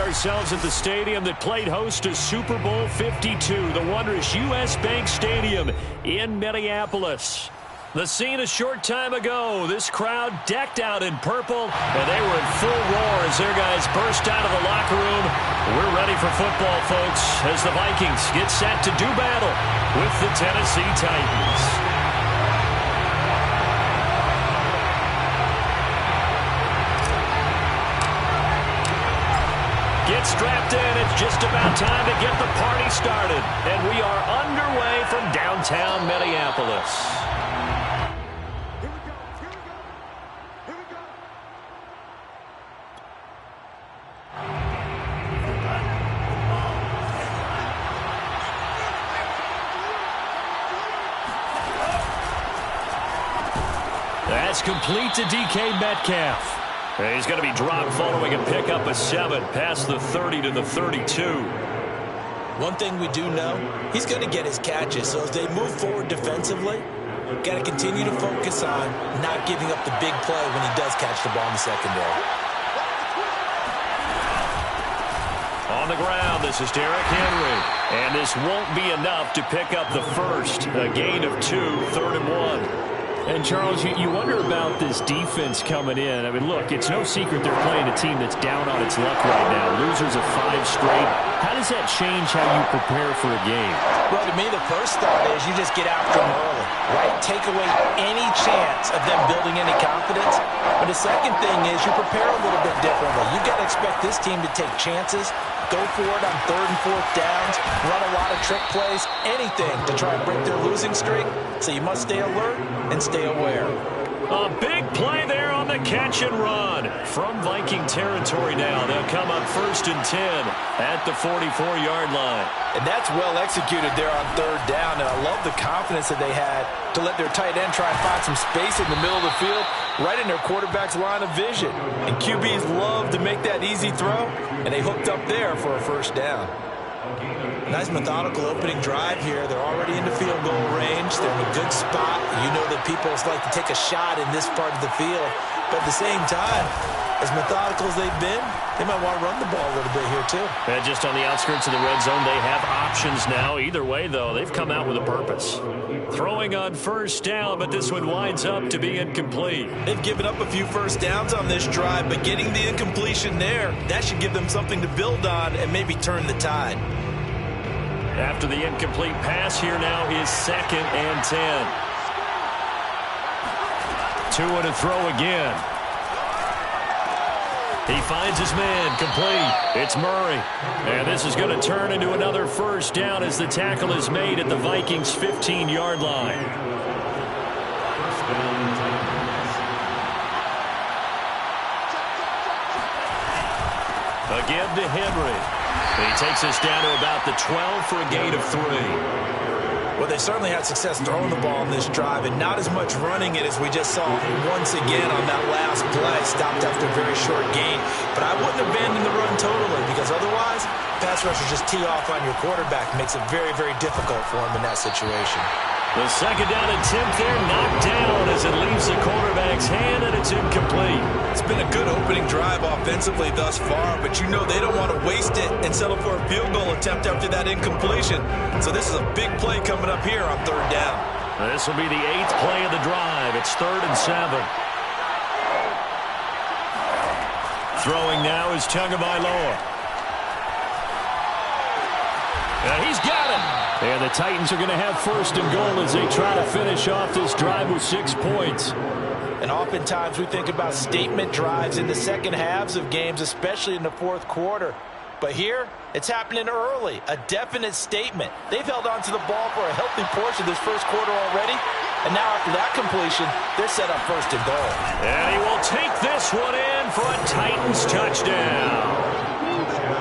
ourselves at the stadium that played host to Super Bowl 52, the wondrous U.S. Bank Stadium in Minneapolis. The scene a short time ago, this crowd decked out in purple, and they were in full roar as their guys burst out of the locker room. We're ready for football, folks, as the Vikings get set to do battle with the Tennessee Titans. Get strapped in. It's just about time to get the party started. And we are underway from downtown Minneapolis. Here we go. That's complete to DK Metcalf. He's going to be dropped following a pickup of 7 past the 30 to the 32. One thing we do know, he's going to get his catches. So as they move forward defensively, got to continue to focus on not giving up the big play when he does catch the ball in the secondary. On the ground, this is Derrick Henry. And this won't be enough to pick up the first. A gain of 2, 3rd and 1. And, Charles, you wonder about this defense coming in. I mean, look, it's no secret they're playing a team that's down on its luck right now. Losers of 5 straight. How does that change how you prepare for a game? Well, to me, the first thought is you just get after them early, right? Take away any chance of them building any confidence. But the second thing is you prepare a little bit differently. You've got to expect this team to take chances, go for it on 3rd and 4th downs, run a lot of trick plays, anything to try and break their losing streak. So you must stay alert and stay aware. A big play there on the catch and run. From Viking territory now, they'll come up 1st and 10 at the 44-yard line. And that's well executed there on 3rd down, and I love the confidence that they had to let their tight end try and find some space in the middle of the field, right in their quarterback's line of vision. And QBs love to make that easy throw, and they hooked up there for a 1st down. Nice methodical opening drive here. They're already into field goal range. They're in a good spot. You know that people like to take a shot in this part of the field. But at the same time, as methodical as they've been, they might want to run the ball a little bit here too. And just on the outskirts of the red zone, they have options now. Either way, though, they've come out with a purpose. Throwing on 1st down, but this one winds up to be incomplete. They've given up a few 1st downs on this drive, but getting the incompletion there, that should give them something to build on and maybe turn the tide. After the incomplete pass, here now is 2nd and 10. 2 and a throw again. He finds his man, complete. It's Murray. And this is going to turn into another 1st down as the tackle is made at the Vikings' 15-yard line. Again to Henry. He takes us down to about the 12 for a gain of 3. Well, they certainly had success throwing the ball in this drive, and not as much running it as we just saw once again on that last play. Stopped after a very short gain. But I wouldn't abandon the run totally, because otherwise, pass rushers just tee off on your quarterback. Makes it very, very difficult for him in that situation. The 2nd down attempt there knocked down as it leaves the quarterback's hand, and it's incomplete. It's been a good opening drive offensively thus far, but you know they don't want to waste it and settle for a field goal attempt after that incompletion. So this is a big play coming up here on 3rd down. This will be the 8th play of the drive. It's 3rd and 7. Throwing now is Tagovailoa. And he's got it. And the Titans are going to have 1st and goal as they try to finish off this drive with 6 points. And oftentimes we think about statement drives in the second halves of games, especially in the 4th quarter. But here, it's happening early, a definite statement. They've held on to the ball for a healthy portion of this 1st quarter already. And now after that completion, they're set up 1st and goal. And he will take this one in for a Titans touchdown.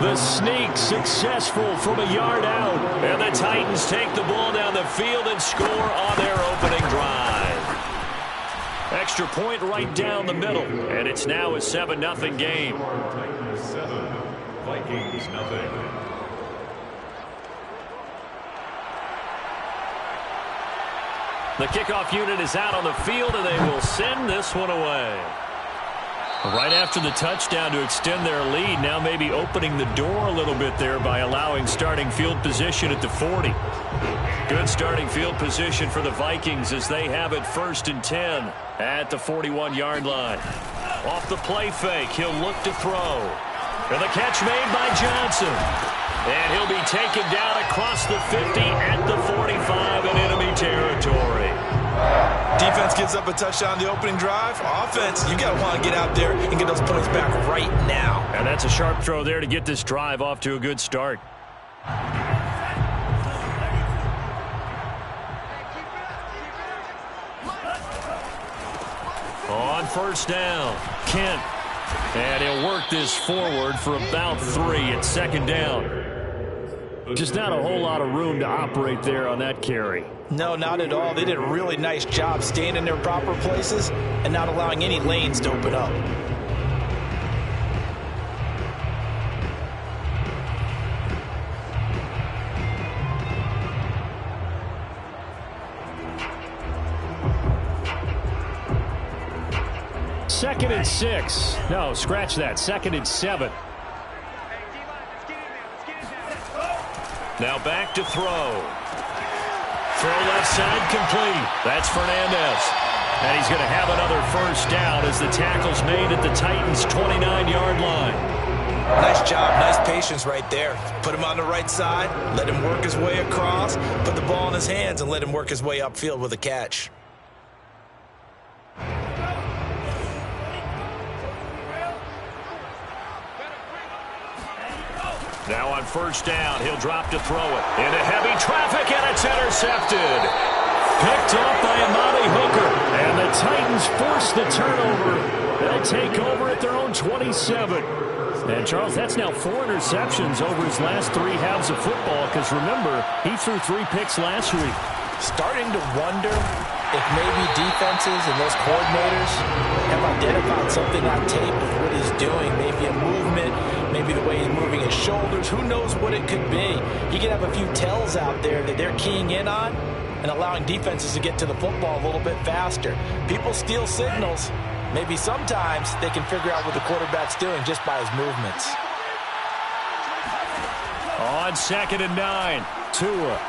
The sneak successful from a yard out. And the Titans take the ball down the field and score on their opening drive. Extra point right down the middle. And it's now a 7-0 game. Titans 7, Vikings 0. The kickoff unit is out on the field, and they will send this one away. Right after the touchdown to extend their lead, now maybe opening the door a little bit there by allowing starting field position at the 40. Good starting field position for the Vikings as they have it 1st and 10 at the 41-yard line. Off the play fake, he'll look to throw. And the catch made by Johnson. And he'll be taken down across the 50 at the 45 in enemy territory. Defense gives up a touchdown the opening drive. Offense, you got to want to get out there and get those points back right now. And that's a sharp throw there to get this drive off to a good start. On 1st down, Kent. And he'll work this forward for about 3 at 2nd down. Just not a whole lot of room to operate there on that carry. No, not at all. They did a really nice job staying in their proper places and not allowing any lanes to open up. Second and 6. No, scratch that. 2nd and 7. Now back to throw. Throw left side complete. That's Fernandez. And he's going to have another 1st down as the tackle's made at the Titans' 29-yard line. Nice job. Nice patience right there. Put him on the right side. Let him work his way across. Put the ball in his hands and let him work his way upfield with a catch. Now on 1st down, he'll drop to throw it. Into heavy traffic, and it's intercepted. Picked off by Amani Hooker. And the Titans force the turnover. They'll take over at their own 27. And, Charles, that's now 4 interceptions over his last 3 halves of football. Because, remember, he threw 3 picks last week. Starting to wonder if maybe defenses and those coordinators have identified something on tape with what he's doing. Maybe a movement, maybe the way he's moving his shoulders. Who knows what it could be? He could have a few tells out there that they're keying in on and allowing defenses to get to the football a little bit faster. People steal signals. Maybe sometimes they can figure out what the quarterback's doing just by his movements. On 2nd and 9, Tua.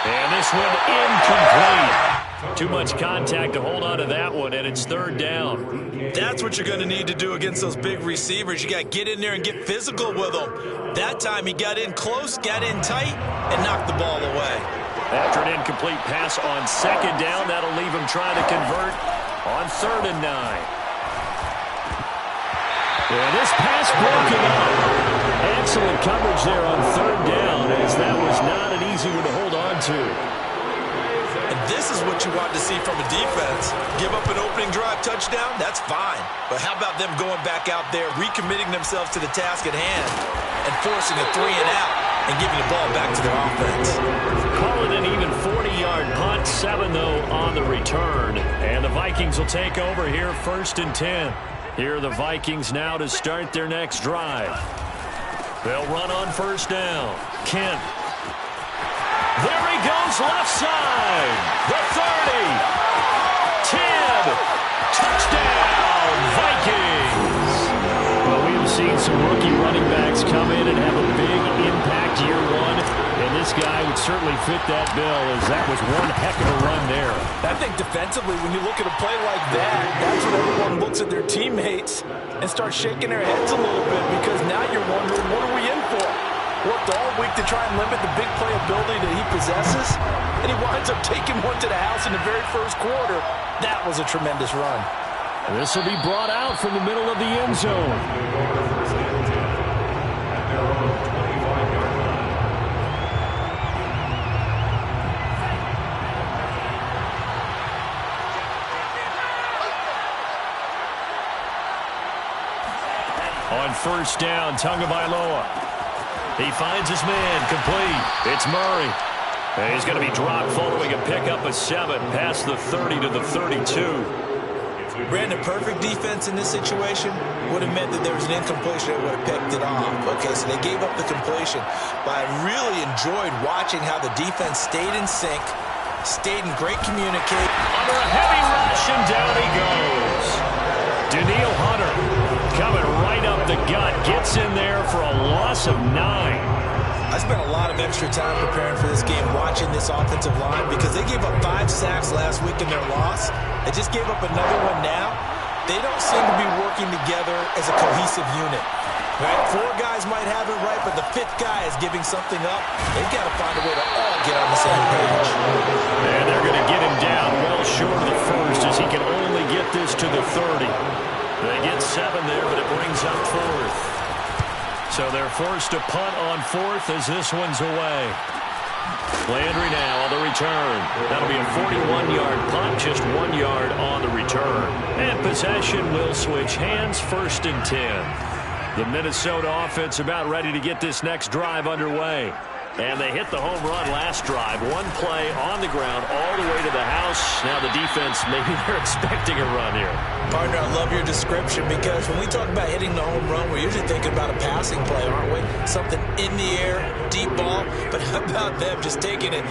And this one incomplete. Too much contact to hold on to that one, and it's 3rd down. That's what you're going to need to do against those big receivers. You got to get in there and get physical with them. That time he got in close, got in tight, and knocked the ball away. After an incomplete pass on 2nd down, that'll leave him trying to convert on 3rd and 9. And this pass broken up. Excellent coverage there on 3rd down, as that was not an easy one to hold on to. And this is what you want to see from a defense. Give up an opening drive touchdown, that's fine. But how about them going back out there, recommitting themselves to the task at hand, and forcing a 3 and out, and giving the ball back to their offense. Call it an even 40-yard punt, 7 though on the return. And the Vikings will take over here 1st and 10. Here are the Vikings now to start their next drive. They'll run on 1st down. Kent. There he goes, left side. The 30. 10. Touchdown, Vikings. Well, we have seen some rookie running backs come in and have a big impact year 1. And this guy would certainly fit that bill, as that was one heck of a run there. I think defensively, when you look at a play like that, that's when everyone looks at their teammates and starts shaking their heads a little bit, because now you're wondering, what are we in for? Worked all week to try and limit the big play ability that he possesses, and he winds up taking one to the house in the very first quarter. That was a tremendous run. This will be brought out from the middle of the end zone. On 1st down, Tagovailoa. He finds his man, complete. It's Murray. And he's going to be dropped following a pickup of 7 past the 30 to the 32. Brandon, perfect defense in this situation would have meant that there was an incompletion that would have picked it off. Okay, so they gave up the completion. But I really enjoyed watching how the defense stayed in sync, stayed in great communication. Under a heavy rush, and down he goes. punter. Coming right up the gut. Gets in there for a loss of 9. I spent a lot of extra time preparing for this game, watching this offensive line, because they gave up 5 sacks last week in their loss. They just gave up another one now. They don't seem to be working together as a cohesive unit. Right? 4 guys might have it right, but the 5th guy is giving something up. They've got to find a way to all get on the same page. And they're going to get him down well short of the first, as he can only get this to the 30. They get 7 there, but it brings up 4th. So they're forced to punt on 4th as this one's away. Landry now on the return. That'll be a 41-yard punt, just 1 yard on the return. And possession will switch hands, 1st and 10. The Minnesota offense about ready to get this next drive underway. And they hit the home run last drive. 1 play on the ground all the way to the house. Now the defense, maybe they're expecting a run here. Partner, I love your description, because when we talk about hitting the home run, we're usually thinking about a passing play, aren't we? Something in the air, deep ball. But how about them just taking it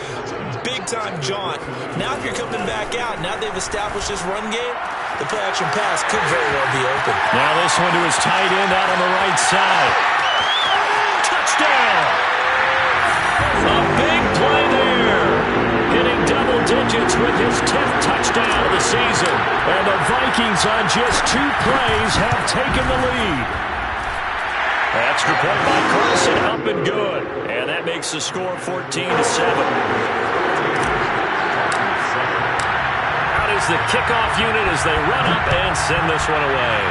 big-time jaunt? Now if you're coming back out, now they've established this run game, the play-action pass could very well be open. Now this one to his tight end out on the right side. Touchdown! A big play there. Hitting double digits with his 10th touchdown of the season. And the Vikings on just 2 plays have taken the lead. Extra point by Carlson, up and good. And that makes the score 14-7. Out is the kickoff unit as they run up and send this one away.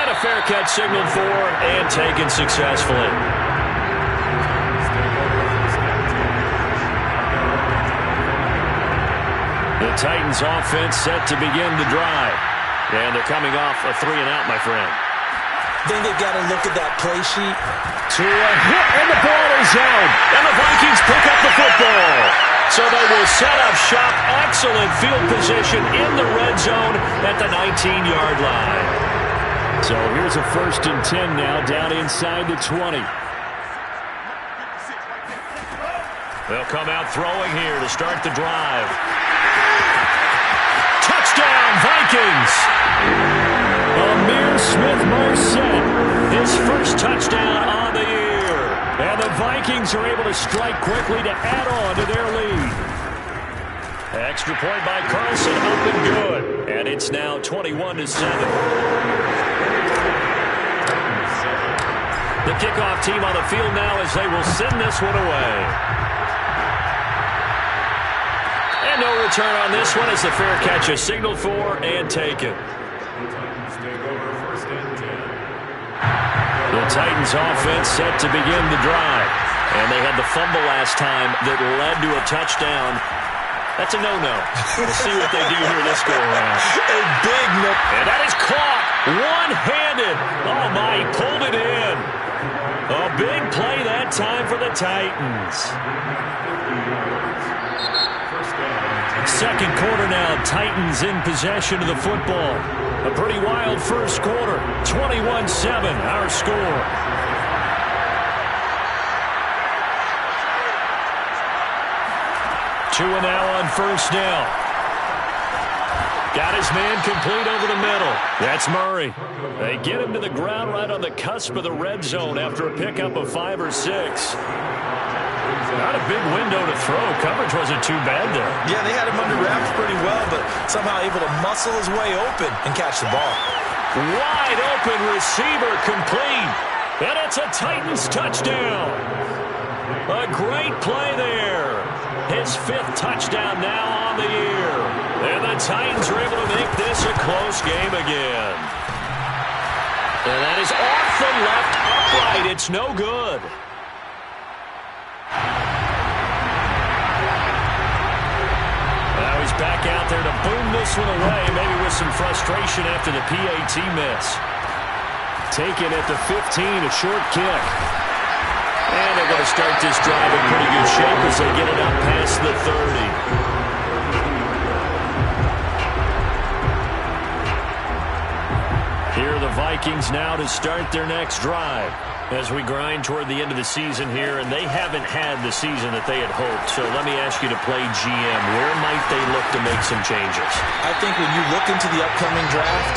And a fair catch signaled for and taken successfully. The Titans offense set to begin the drive. And they're coming off a 3-and-out, my friend. I think they've got to look at that play sheet. To a hit, and the ball is out. And the Vikings pick up the football. So they will set up shop. Excellent field position in the red zone at the 19-yard line. So here's a 1st and 10 now, down inside the 20. They'll come out throwing here to start the drive. Touchdown, Vikings! Amir Smith-Marset, his first touchdown on the year. And the Vikings are able to strike quickly to add on to their lead. Extra point by Carlson, up and good. And it's now 21-7. The kickoff team on the field now as they will send this one away. And no return on this one as the fair catch is signaled for and taken. The Titans offense set to begin the drive. And they had the fumble last time that led to a touchdown. That's a no-no. We'll see what they do here this go-around. A big no. And that is caught one-handed. Oh, my, he pulled it in. A big play that time for the Titans. Second quarter now, Titans in possession of the football. A pretty wild first quarter, 21-7, our score. Two and now on 1st down. Got his man complete over the middle. That's Murray. They get him to the ground right on the cusp of the red zone after a pickup of 5 or 6. Not a big window to throw. Coverage wasn't too bad there. Yeah, they had him under wraps pretty well, but somehow able to muscle his way open and catch the ball. Wide open receiver complete. And it's a Titans touchdown. A great play there. His 5th touchdown now on the year. And the Titans are able to make this a close game again. And that is off the left upright. It's no good. Now he's back out there to boom this one away, maybe with some frustration after the PAT miss. Taken at the 15, a short kick. And they're going to start this drive in pretty good shape as they get it up past the 30. Here are the Vikings now to start their next drive. As we grind toward the end of the season here, and they haven't had the season that they had hoped. So let me ask you to play GM. Where might they look to make some changes? I think when you look into the upcoming draft,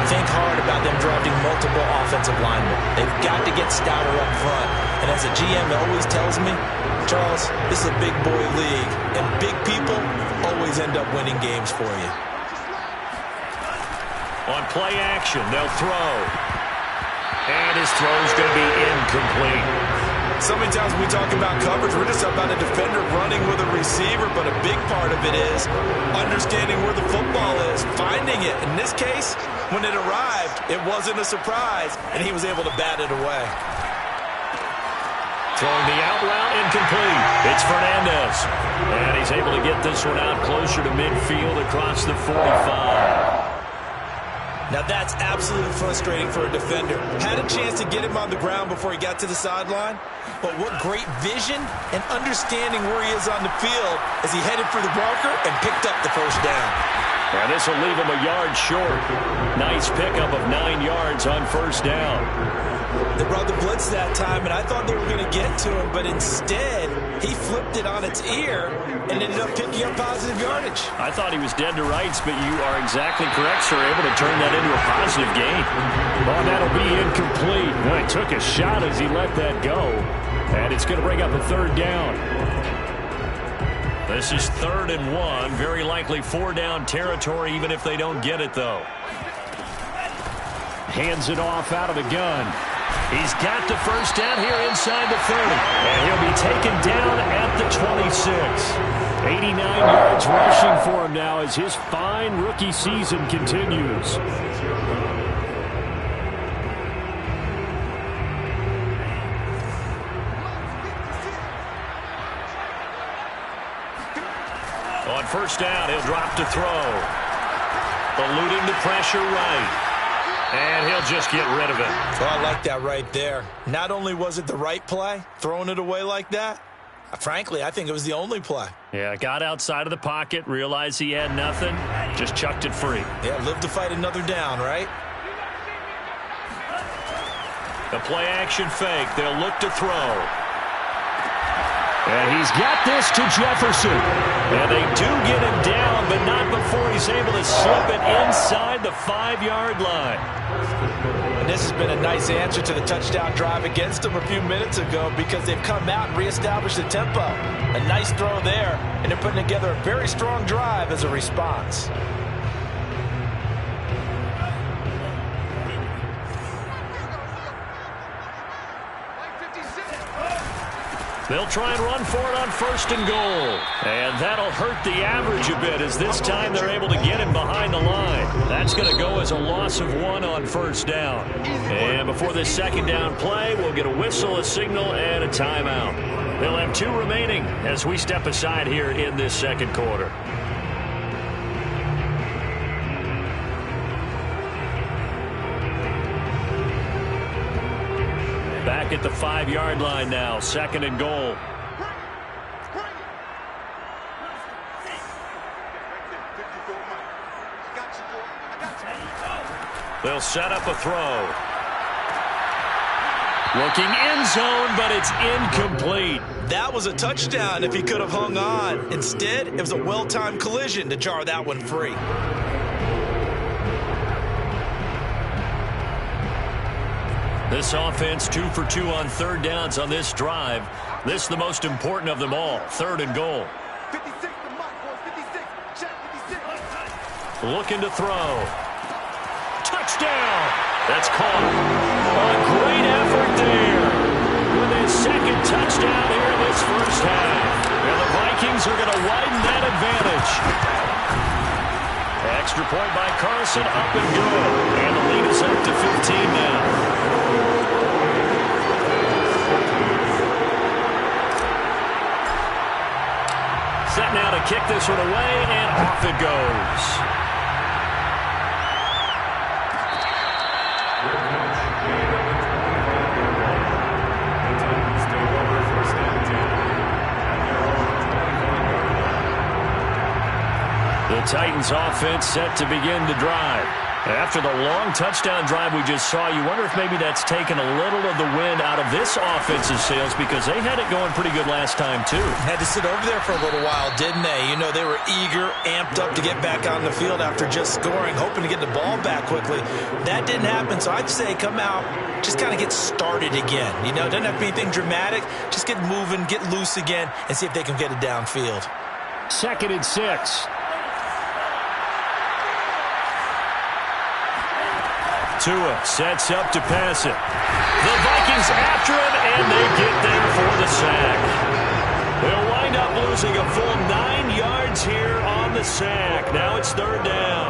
think hard about them drafting multiple offensive linemen. They've got to get stouter up front. And as a GM always tells me, Charles, this is a big boy league, and big people always end up winning games for you. On play action, they'll throw. And his throw's going to be incomplete. So many times when we talk about coverage, we're just about a defender running with a receiver, but a big part of it is understanding where the football is, finding it. In this case, when it arrived, it wasn't a surprise, and he was able to bat it away. Throwing the out route, incomplete. It's Fernandez. And he's able to get this one out closer to midfield across the 45. Now that's absolutely frustrating for a defender. Had a chance to get him on the ground before he got to the sideline, but what great vision and understanding where he is on the field as he headed for the marker and picked up the first down. And this will leave him a yard short. Nice pickup of 9 yards on first down. They brought the blitz that time, and I thought they were going to get to him, but instead, he flipped it on its ear and ended up picking up positive yardage. I thought he was dead to rights, but you are exactly correct, sir. Able to turn that into a positive gain. Well, that'll be incomplete. Well, he took a shot as he let that go, and it's going to bring up a third down. This is 3rd and 1. Very likely 4-down territory, even if they don't get it, though. Hands it off out of the gun. He's got the first down here inside the 30. And he'll be taken down at the 26. 89 yards rushing for him now as his fine rookie season continues. On first down, he'll drop to throw. Eluding the pressure right. And he'll just get rid of it. Oh, I like that right there. Not only was it the right play, throwing it away like that, frankly, I think it was the only play. Yeah, got outside of the pocket, realized he had nothing, just chucked it free. Yeah, live to fight another down, right? The play action fake. They'll look to throw. And he's got this to Jefferson. And they do get him down, but not before he's able to slip it inside the 5-yard line. And this has been a nice answer to the touchdown drive against them a few minutes ago because they've come out and reestablished the tempo. A nice throw there, and they're putting together a very strong drive as a response. They'll try and run for it on 1st and goal. And that'll hurt the average a bit as this time they're able to get him behind the line. That's going to go as a loss of 1 on first down. And before this 2nd down play, we'll get a whistle, a signal, and a timeout. They'll have 2 remaining as we step aside here in this 2nd quarter. Back at the 5-yard line now, 2nd and goal. They'll set up a throw. Looking end zone, but it's incomplete. That was a touchdown if he could have hung on. Instead, it was a well-timed collision to jar that one free. This offense 2 for 2 on 3rd downs on this drive. This is the most important of them all, 3rd and goal. 56, check 56. Looking to throw. Touchdown! That's caught. A great effort there. With his 2nd touchdown here in this first half. And the Vikings are going to widen that advantage. Extra point by Carson, up and good. And the lead is up to 15 now. Set now to kick this one away, and off it goes. The Titans offense set to begin to drive. After the long touchdown drive we just saw, you wonder if maybe that's taken a little of the wind out of this offensive sails, because they had it going pretty good last time too. Had to sit over there for a little while, didn't they? You know, they were eager, amped up to get back on the field after just scoring, hoping to get the ball back quickly. That didn't happen, so I'd say come out, just kind of get started again. You know, it doesn't have to be anything dramatic. Just get moving, get loose again, and see if they can get it downfield. 2nd and 6. Tua sets up to pass it. The Vikings after him, and they get there for the sack. They'll wind up losing a full 9 yards here on the sack. Now it's 3rd down.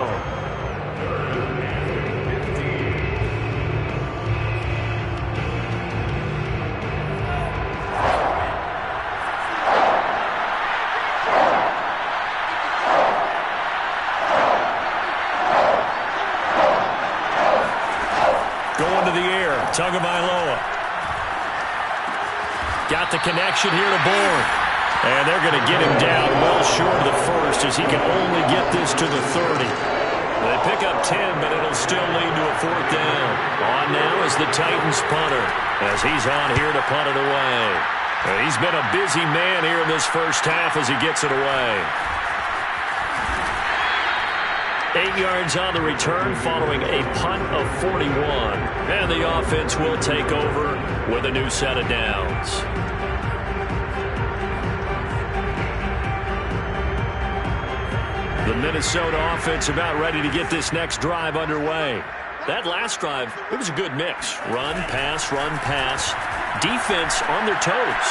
Tagovailoa. Got the connection here to Bourne. And they're going to get him down well short of the first, as he can only get this to the 30. They pick up 10, but it'll still lead to a 4th down. On now is the Titans punter, as he's on here to punt it away. And he's been a busy man here in this first half as he gets it away. 8 yards on the return following a punt of 41. And the offense will take over with a new set of downs. The Minnesota offense about ready to get this next drive underway. That last drive, it was a good mix. Run, pass, defense on their toes.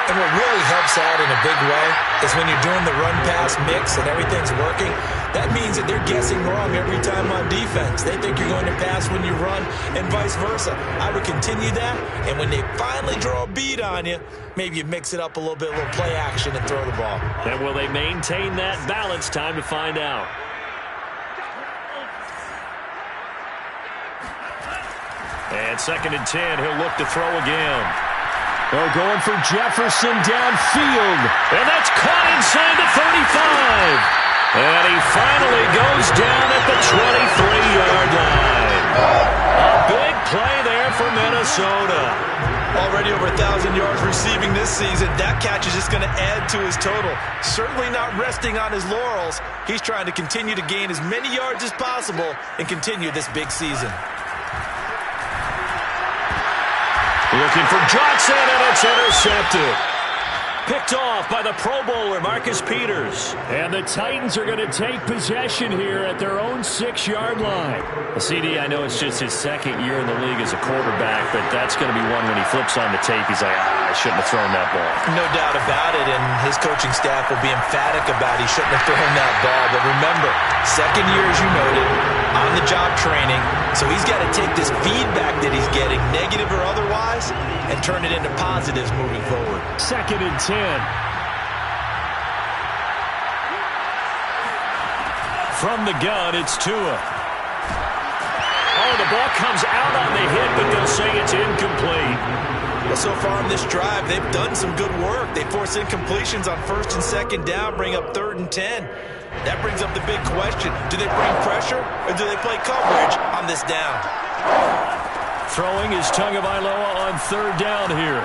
And what really helps out in a big way is when you're doing the run-pass mix and everything's working, that means that they're guessing wrong every time on defense. They think you're going to pass when you run and vice versa. I would continue that, and when they finally draw a beat on you, maybe you mix it up a little bit, a little play action, and throw the ball. And will they maintain that balance? Time to find out. And 2nd and 10, he'll look to throw again. They're going for Jefferson downfield. And that's caught inside the 35. And he finally goes down at the 23-yard line. A big play there for Minnesota. Already over 1,000 yards receiving this season. That catch is just going to add to his total. Certainly not resting on his laurels. He's trying to continue to gain as many yards as possible and continue this big season. Looking for Johnson, and it's intercepted. Picked off by the Pro Bowler, Marcus Peters. And the Titans are going to take possession here at their own 6-yard line. CD, I know it's just his 2nd year in the league as a quarterback, but that's going to be one when he flips on the tape, he's like, I shouldn't have thrown that ball. No doubt about it, and his coaching staff will be emphatic about he shouldn't have thrown that ball. But remember, 2nd year, as you noted, on-the-job training, so he's got to take this feedback that he's getting, negative or otherwise, and turn it into positives moving forward. 2nd and 10. From the gun, it's Tua. Oh, the ball comes out on the hit, but they'll say it's incomplete. Well, so far on this drive, they've done some good work. They force incompletions on 1st and 2nd down, bring up 3rd and 10. That brings up the big question. Do they bring pressure, or do they play coverage on this down? Throwing is Tagovailoa on 3rd down here.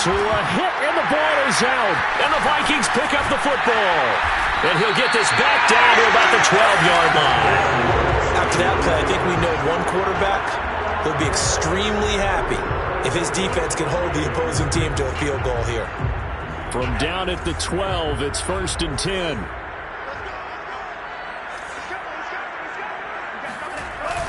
To a hit, and the ball is out. And the Vikings pick up the football. And he'll get this back down to about the 12-yard line. After that play, I think we know one quarterback will be extremely happy if his defense can hold the opposing team to a field goal here. From down at the 12, it's 1st and 10.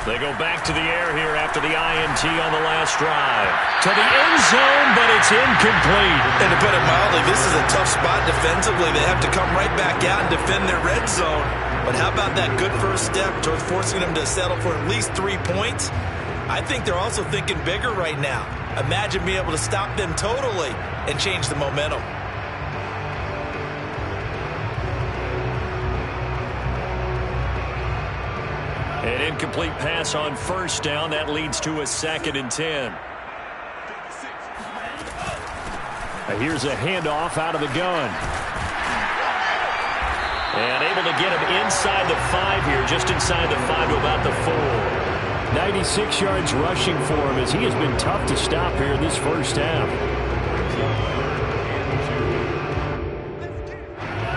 They go back to the air here after the INT on the last drive. To the end zone, but it's incomplete. And to put it mildly, this is a tough spot defensively. They have to come right back out and defend their red zone. But how about that good first step towards forcing them to settle for at least 3 points? I think they're also thinking bigger right now. Imagine being able to stop them totally and change the momentum. An incomplete pass on 1st down. That leads to a 2nd and 10. Here's a handoff out of the gun. And able to get him inside the 5 here, just inside the 5 to about the 4. 96 yards rushing for him as he has been tough to stop here in this first half.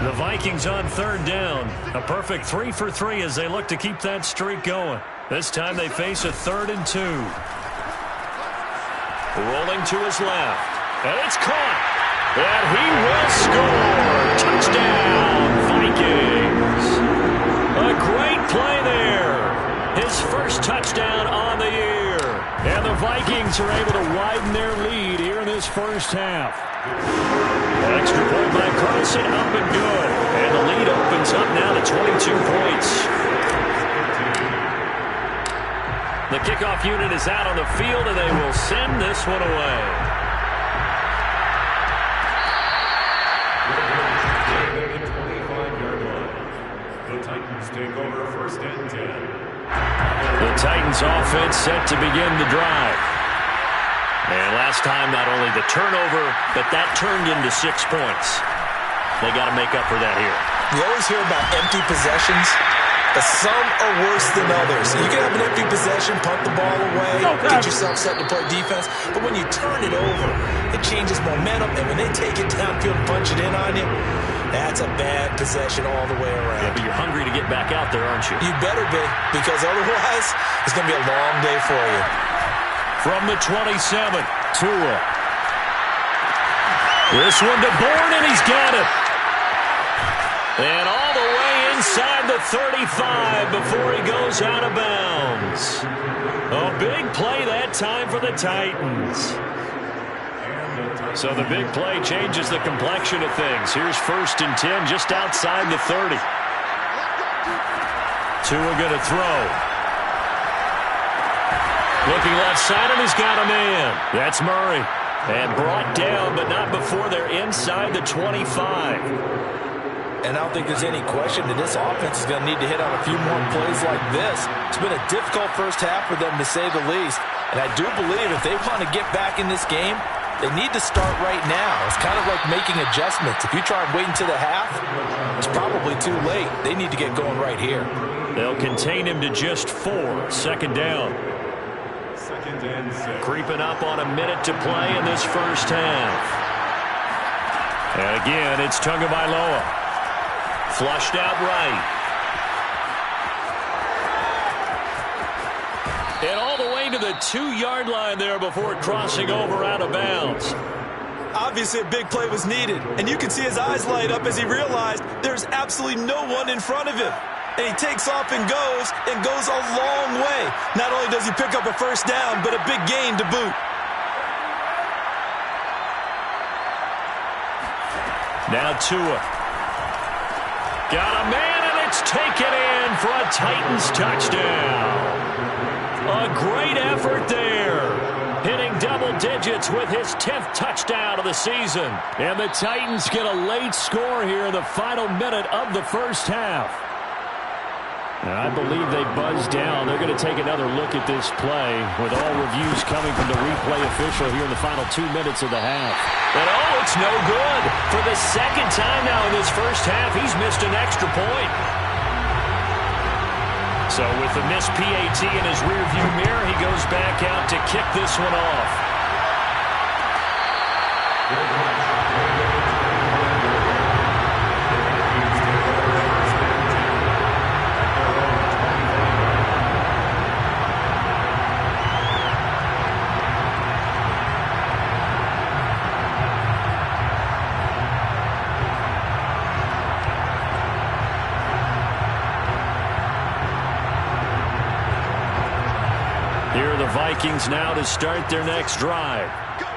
The Vikings on 3rd down. A perfect 3 for 3 as they look to keep that streak going. This time they face a 3rd and 2. Rolling to his left. And it's caught. And he will score. Touchdown, Vikings. A great play there. His first touchdown on the year. And the Vikings are able to widen their lead here in this first half. Extra point by Carlson, up and good. And the lead opens up now to 22 points. The kickoff unit is out on the field, and they will send this one away. The 25-yard line. The Titans take over 1st and 10. The Titans offense set to begin the drive. And last time, not only the turnover, but that turned into 6 points. They got to make up for that here. You always hear about empty possessions, but some are worse than others. You can have an empty possession, punt the ball away, get yourself set to play defense, but when you turn it over, it changes momentum, and when they take it downfield and punch it in on you, that's a bad possession all the way around. Yeah, but you're hungry to get back out there, aren't you? You better be, because otherwise, it's going to be a long day for you. From the 27, Tua. This one to Bourne, and he's got it. And all the way inside the 35 before he goes out of bounds. A big play that time for the Titans. So the big play changes the complexion of things. Here's 1st and 10 just outside the 30. Tua going to throw. Looking left side, and he's got a man. That's Murray. And brought down, but not before they're inside the 25. And I don't think there's any question that this offense is going to need to hit on a few more plays like this. It's been a difficult first half for them, to say the least. And I do believe if they want to get back in this game, they need to start right now. It's kind of like making adjustments. If you try and wait until the half, it's probably too late. They need to get going right here. They'll contain him to just 4. 2nd down. Creeping up on a minute to play in this first half. And again, it's Tagovailoa. Flushed out right. And all the way to the 2-yard line there before crossing over out of bounds. Obviously, a big play was needed, and you can see his eyes light up as he realized there's absolutely no one in front of him. And he takes off and goes a long way. Not only does he pick up a 1st down, but a big gain to boot. Now Tua. Got a man, and it's taken in for a Titans touchdown. A great effort there. Hitting double digits with his 10th touchdown of the season. And the Titans get a late score here in the final minute of the first half. And I believe they buzzed down. They're going to take another look at this play with all reviews coming from the replay official here in the final 2 minutes of the half. And it's no good. For the 2nd time now in this first half, he's missed an extra point. So with the missed PAT in his rearview mirror, he goes back out to kick this one off. Vikings now to start their next drive.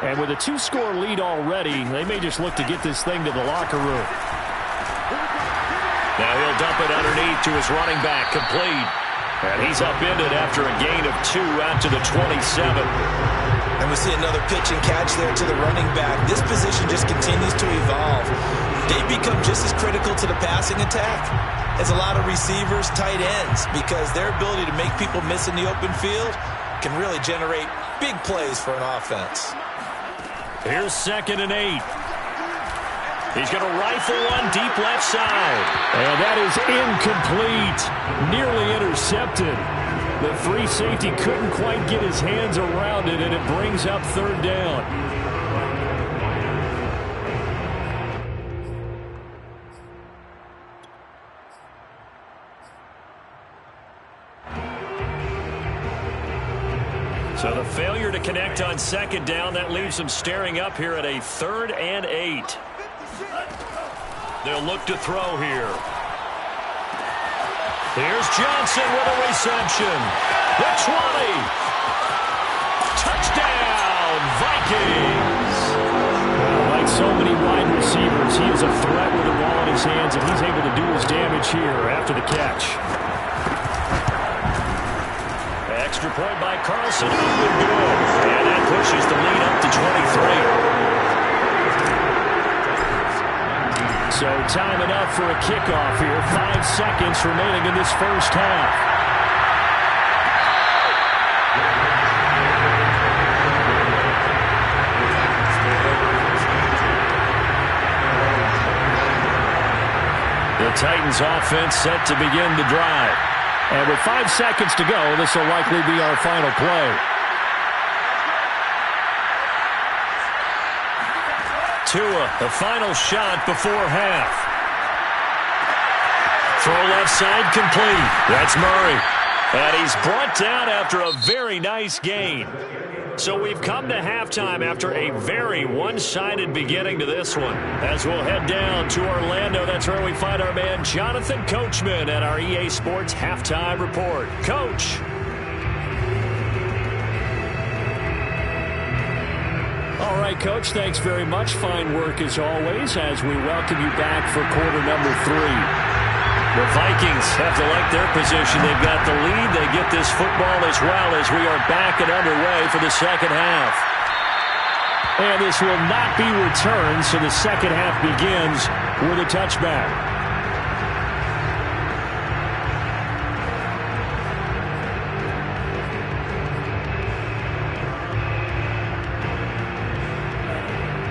And with a 2-score lead already, they may just look to get this thing to the locker room. Now he'll dump it underneath to his running back, complete. And he's upended after a gain of 2 out to the 27. And we see another pitch and catch there to the running back. This position just continues to evolve. They become just as critical to the passing attack as a lot of receivers, tight ends, because their ability to make people miss in the open field can really generate big plays for an offense. Here's 2nd and 8. He's going to rifle one deep left side. And that is incomplete. Nearly intercepted. The free safety couldn't quite get his hands around it, and it brings up third down. So the failure to connect on second down, that leaves them staring up here at a 3rd and 8. They'll look to throw here. Here's Johnson with a reception. The 20. Touchdown, Vikings. Well, like so many wide receivers, he is a threat with the ball in his hands, and he's able to do his damage here after the catch. Extra point by Carlson. Up and good. And that pushes the lead up to 23. So time enough for a kickoff here. 5 seconds remaining in this first half. The Titans offense set to begin the drive. And with 5 seconds to go, this will likely be our final play. Tua, the final shot before half. Throw left side complete. That's Murray. And he's brought down after a very nice gain. So we've come to halftime after a very one-sided beginning to this one. As we'll head down to Orlando, that's where we find our man Jonathan Coachman at our EA Sports Halftime Report. Coach. All right, Coach, thanks very much. Fine work as always as we welcome you back for quarter number 3. The Vikings have to like their position. They've got the lead. They get this football as well as we are back and underway for the second half. And this will not be returned, so the second half begins with a touchback.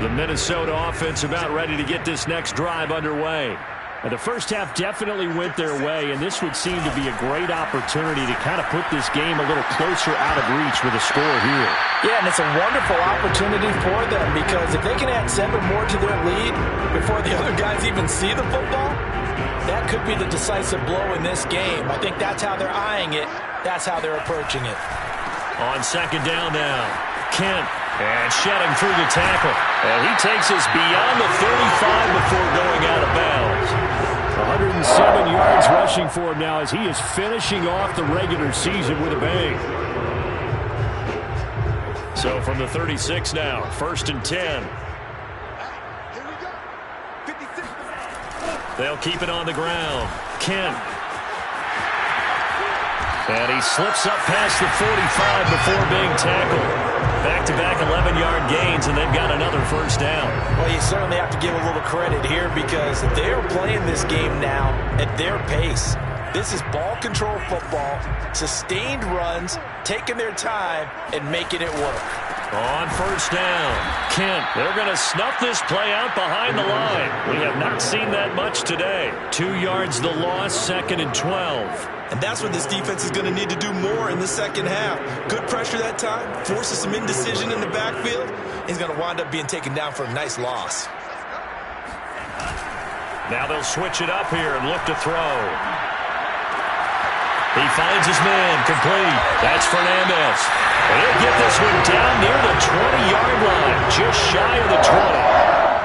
The Minnesota offense about ready to get this next drive underway. And the first half definitely went their way, and this would seem to be a great opportunity to kind of put this game a little closer out of reach with a score here. Yeah, and it's a wonderful opportunity for them because if they can add 7 more to their lead before the other guys even see the football, that could be the decisive blow in this game. I think that's how they're eyeing it. That's how they're approaching it. On second down now, Kent. And shedding through the tackle. And he takes us beyond the 35 before going out of bounds. 107 yards rushing for him now as he is finishing off the regular season with a bang. So from the 36 now, 1st and 10. Here we go. 56. They'll keep it on the ground. Kent. And he slips up past the 45 before being tackled. Back-to-back 11-yard gains, and they've got another first down. Well, you certainly have to give a little credit here because they're playing this game now at their pace. This is ball control football, sustained runs, taking their time, and making it work. On first down, Kent. They're going to snuff this play out behind the line. We have not seen that much today. 2 yards the loss, 2nd and 12. And that's what this defense is going to need to do more in the second half. Good pressure that time, forces some indecision in the backfield. He's going to wind up being taken down for a nice loss. Now they'll switch it up here and look to throw. He finds his man, complete. That's Fernandez. And he'll get this one down near the 20-yard line, just shy of the 20.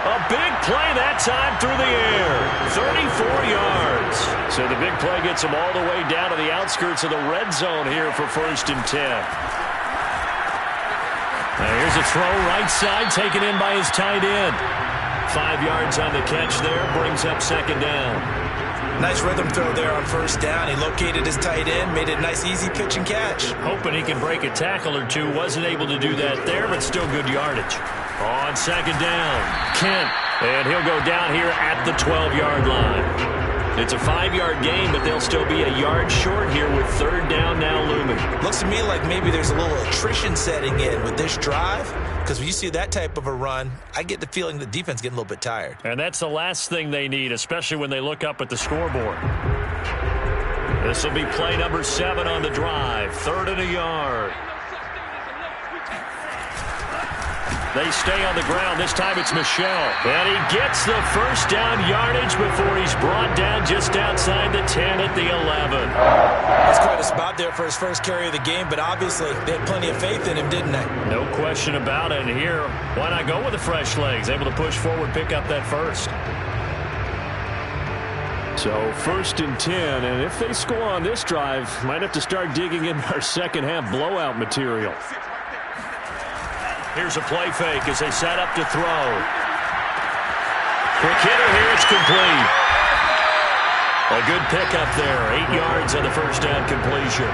A big play that time through the air. 34 yards. So the big play gets him all the way down to the outskirts of the red zone here for 1st and 10. Now here's a throw right side taken in by his tight end. 5 yards on the catch there, brings up 2nd down. Nice rhythm throw there on first down. He located his tight end, made it a nice easy pitch and catch. Hoping he can break a tackle or two. Wasn't able to do that there, but still good yardage. On 2nd down, Kent. And he'll go down here at the 12-yard line. It's a 5-yard gain, but they'll still be a yard short here with third down now looming. Looks to me like maybe there's a little attrition setting in with this drive, because when you see that type of a run, I get the feeling the defense is getting a little bit tired. And that's the last thing they need, especially when they look up at the scoreboard. This will be play number 7 on the drive. 3rd and a yard. They stay on the ground. This time it's Michel. And he gets the first down yardage before he's brought down just outside the 10 at the 11. That's quite a spot there for his first carry of the game, but obviously they had plenty of faith in him, didn't they? No question about it. And here, why not go with the fresh legs? Able to push forward, pick up that first. So 1st and 10, and if they score on this drive, might have to start digging in our second half blowout material. Here's a play fake as they set up to throw. Quick hitter here, it's complete. A good pickup there, 8 yards on the first down completion.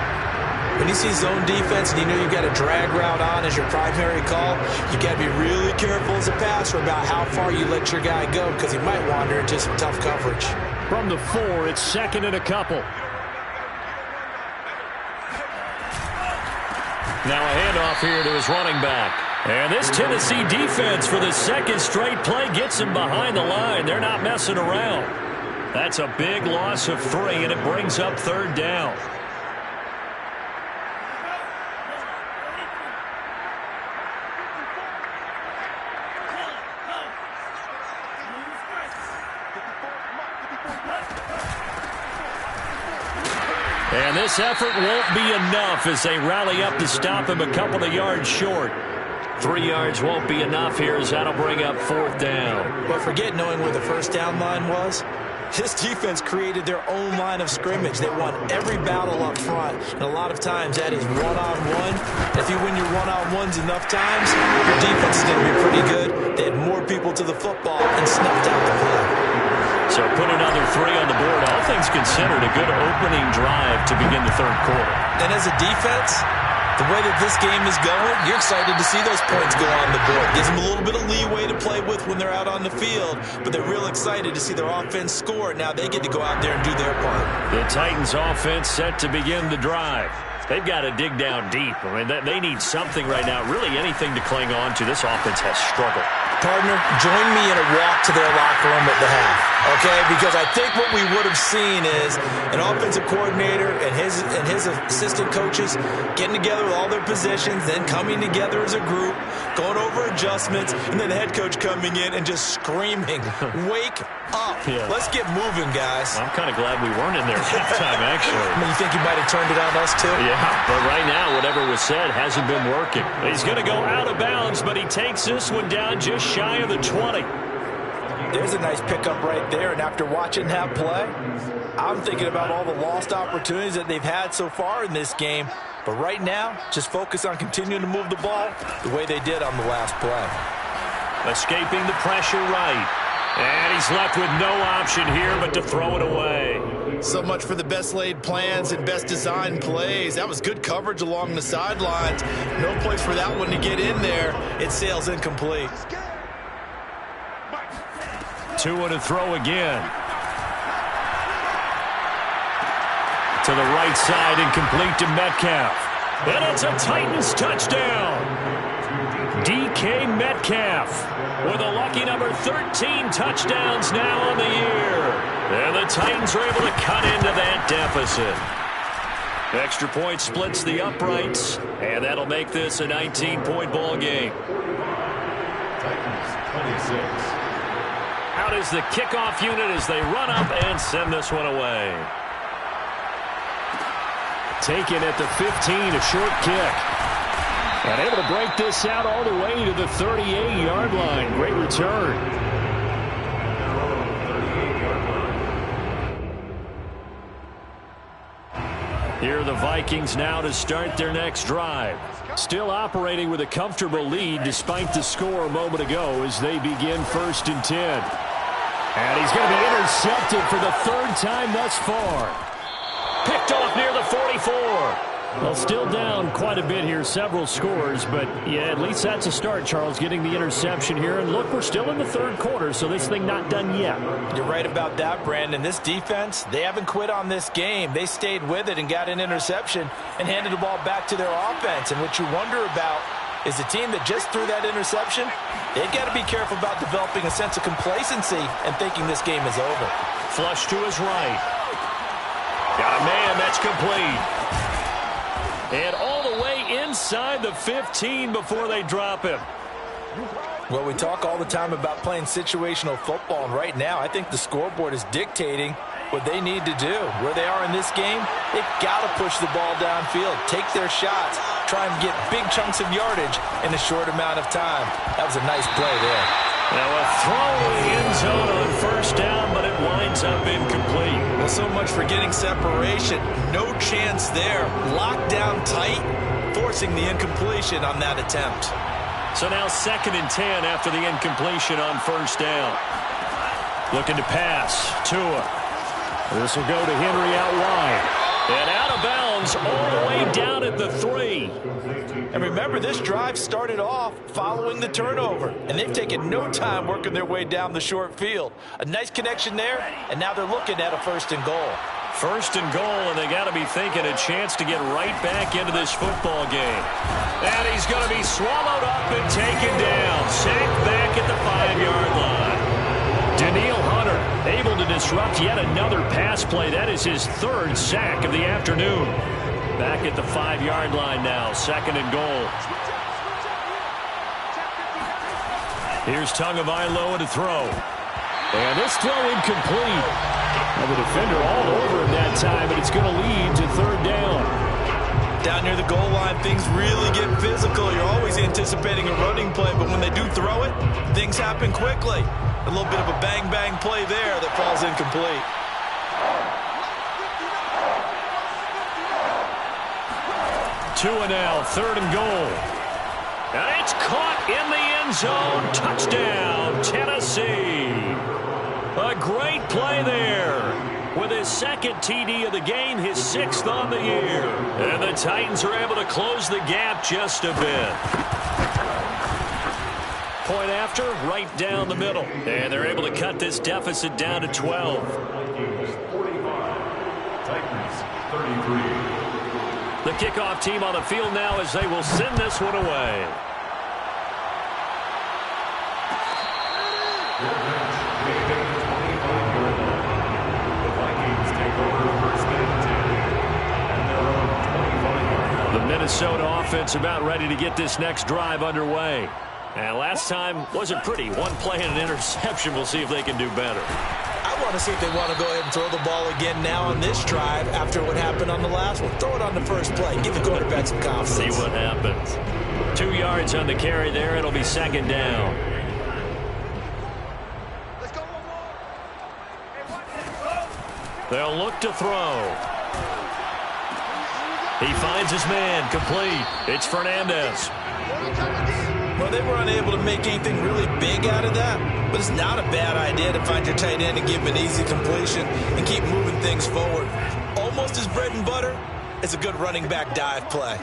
When you see zone defense and you know you've got a drag route on as your primary call, you got to be really careful as a passer about how far you let your guy go, because he might wander into some tough coverage. From the 4, it's 2nd and a couple. Now a handoff here to his running back. And this Tennessee defense for the second straight play gets him behind the line. They're not messing around. That's a big loss of 3, and it brings up 3rd down. And this effort won't be enough as they rally up to stop him a couple of yards short. 3 yards won't be enough here as that'll bring up 4th down. But forget knowing where the first down line was. This defense created their own line of scrimmage. They won every battle up front, and a lot of times that is one-on-one. If you win your one-on-ones enough times, your defense is going to be pretty good. They had more people to the football and snuffed out the play. So put another 3 on the board. All things considered, a good opening drive to begin the 3rd quarter. And as a defense, the way that this game is going, you're excited to see those points go on the board. Gives them a little bit of leeway to play with when they're out on the field, but they're real excited to see their offense score. Now they get to go out there and do their part. The Titans offense set to begin the drive. They've got to dig down deep. I mean, they need something right now, really anything to cling on to. This offense has struggled. Partner, join me in a walk to their locker room at the half, okay? Because I think what we would have seen is an offensive coordinator and his assistant coaches getting together with all their positions, then coming together as a group, going over adjustments, and then the head coach coming in and just screaming, "Wake up. Yeah. Let's get moving, guys." I'm kind of glad we weren't in there at that time, actually. I mean, you think he might have turned it on us, too? Yeah, but right now, whatever was said hasn't been working. He's going to go out of bounds, but he takes this one down just shy of the 20. There's a nice pickup right there, and after watching that play, I'm thinking about all the lost opportunities that they've had so far in this game. But right now, just focus on continuing to move the ball the way they did on the last play. Escaping the pressure right. And he's left with no option here but to throw it away. So much for the best laid plans and best designed plays. That was good coverage along the sidelines. No place for that one to get in there. It sails incomplete. 2 and a throw again. To the right side, incomplete to Metcalf. And it's a Titans touchdown. DK Metcalf with a lucky number 13 touchdowns now on the year. And the Titans are able to cut into that deficit. Extra point splits the uprights, and that'll make this a 19-point ball game. Titans 26. Out is the kickoff unit as they run up and send this one away. Taken at the 15, a short kick. And able to break this out all the way to the 38-yard line. Great return. Here are the Vikings now to start their next drive. Still operating with a comfortable lead despite the score a moment ago as they begin 1st and 10. And he's going to be intercepted for the 3rd time thus far. Picked off near the 44. Well, still down quite a bit here, several scores, but yeah, at least that's a start, Charles, getting the interception here. And look, we're still in the third quarter, so this thing not done yet. You're right about that, Brandon. This defense, they haven't quit on this game. They stayed with it and got an interception and handed the ball back to their offense. And what you wonder about is the team that just threw that interception, they've got to be careful about developing a sense of complacency and thinking this game is over. Flush to his right. Got a man, that's complete. And all the way inside the 15 before they drop him. Well, we talk all the time about playing situational football, and right now I think the scoreboard is dictating what they need to do. Where they are in this game, they've got to push the ball downfield, take their shots, try and get big chunks of yardage in a short amount of time. That was a nice play there. Now a throw in the end zone on first down, but it winds up incomplete. Well, so much for getting separation. No chance there. Locked down tight, forcing the incompletion on that attempt. So now 2nd and 10 after the incompletion on first down. Looking to pass. Tua. This will go to Henry out wide. And out of bounds all the way down at the 3. And remember, this drive started off following the turnover, and they've taken no time working their way down the short field. A nice connection there, and now they're looking at a 1st and goal. 1st and goal, and they got to be thinking a chance to get right back into this football game. And he's going to be swallowed up and taken down. Sacked back at the 5-yard line. Daniil Hunter able to disrupt yet another pass play. That is his 3rd sack of the afternoon. Back at the 5-yard line now, 2nd and goal. Here's Tagovailoa to throw. And this throw incomplete. And the defender all over him that time, but it's going to lead to 3rd down. Down near the goal line, things really get physical. You're always anticipating a running play, but when they do throw it, things happen quickly. A little bit of a bang-bang play there that falls incomplete. Tua now, 3rd and goal. And it's caught in the end zone. Touchdown, Tennessee. A great play there. With his 2nd TD of the game, his 6th on the year. And the Titans are able to close the gap just a bit. Point after, right down the middle. And they're able to cut this deficit down to 12. Vikings 45, Titans 33. The kickoff team on the field now as they will send this one away. The Vikings take over 1st and 10 at their own 25-yard line. The Minnesota offense about ready to get this next drive underway. And last time wasn't pretty. One play and an interception. We'll see if they can do better. I want to see if they want to go ahead and throw the ball again now on this drive after what happened on the last one. Throw it on the first play. Give the quarterback some confidence. See what happens. 2 yards on the carry there. It'll be 2nd down. Let's go one more. They'll look to throw. He finds his man. Complete. It's Fernandez. Well, they were unable to make anything really big out of that, but it's not a bad idea to find your tight end and give him an easy completion and keep moving things forward. Almost as bread and butter as a good running back dive play.